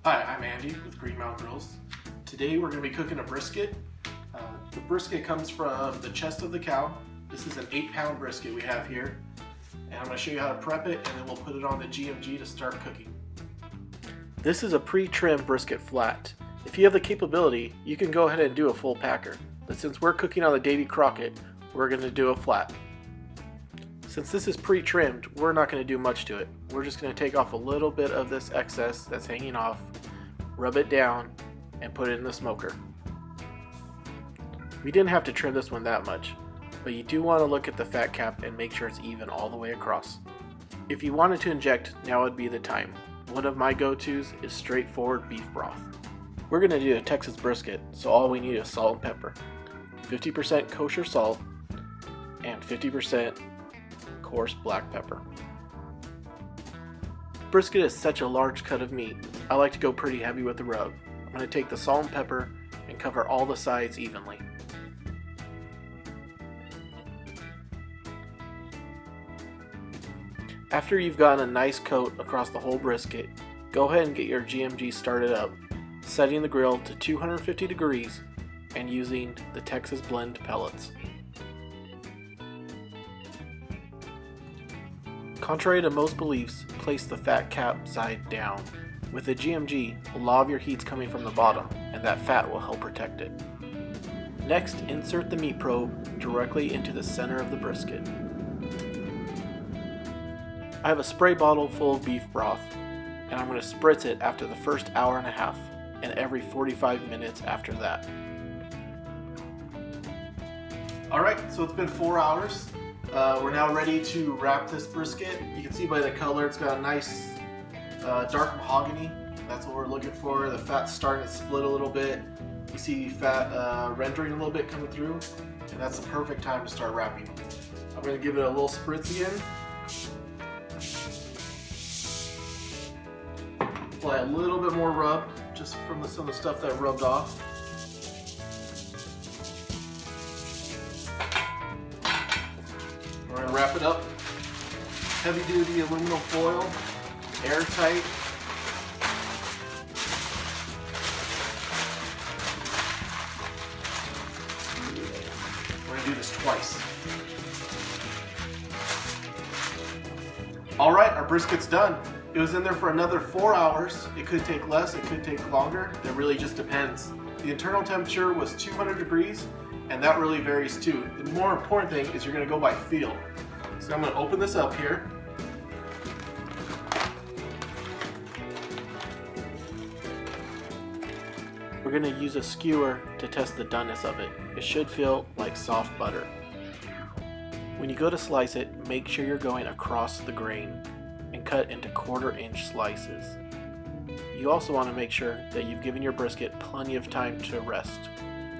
Hi, I'm Andy with Green Mountain Grills. Today we're going to be cooking a brisket. The brisket comes from the chest of the cow. This is an 8-pound brisket we have here. And I'm going to show you how to prep it, and then we'll put it on the GMG to start cooking. This is a pre-trimmed brisket flat. If you have the capability, you can go ahead and do a full packer. But since we're cooking on the Davy Crockett, we're going to do a flat. Since this is pre-trimmed, we're not going to do much to it. We're just going to take off a little bit of this excess that's hanging off, rub it down, and put it in the smoker. We didn't have to trim this one that much, but you do want to look at the fat cap and make sure it's even all the way across. If you wanted to inject, now would be the time. One of my go-tos is straightforward beef broth. We're going to do a Texas brisket, so all we need is salt and pepper. 50% kosher salt and 50% coarse black pepper. Brisket is such a large cut of meat, I like to go pretty heavy with the rub. I'm going to take the salt and pepper and cover all the sides evenly. After you've gotten a nice coat across the whole brisket, go ahead and get your GMG started up, setting the grill to 250 degrees and using the Texas Blend pellets. Contrary to most beliefs, place the fat cap side down. With the GMG, a lot of your heat's coming from the bottom, and that fat will help protect it. Next, insert the meat probe directly into the center of the brisket. I have a spray bottle full of beef broth, and I'm going to spritz it after the first hour and a half, and every 45 minutes after that. Alright, so it's been 4 hours. We're now ready to wrap this brisket. You can see by the color it's got a nice dark mahogany. That's what we're looking for. The fat's starting to split a little bit. You see fat rendering a little bit coming through, and that's the perfect time to start wrapping. I'm going to give it a little spritz again. Apply a little bit more rub just from some of the stuff that rubbed off. We're going to wrap it up. Heavy duty aluminum foil, airtight. We're going to do this twice. Alright, our brisket's done. It was in there for another 4 hours. It could take less, it could take longer. It really just depends. The internal temperature was 200 degrees, and that really varies too. The more important thing is you're going to go by feel. So I'm going to open this up here. We're going to use a skewer to test the doneness of it. It should feel like soft butter. When you go to slice it, make sure you're going across the grain and cut into 1/4 inch slices. You also want to make sure that you've given your brisket plenty of time to rest.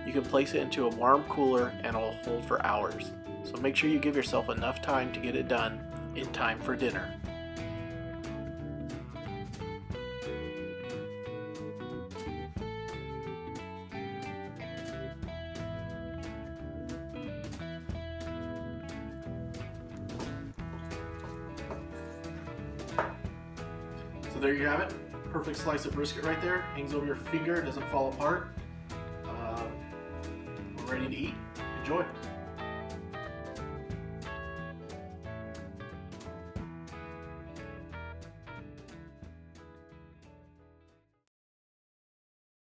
You can place it into a warm cooler and it will hold for hours. So make sure you give yourself enough time to get it done in time for dinner. So there you have it. Perfect slice of brisket right there. Hangs over your finger, doesn't fall apart. We're ready to eat. Enjoy.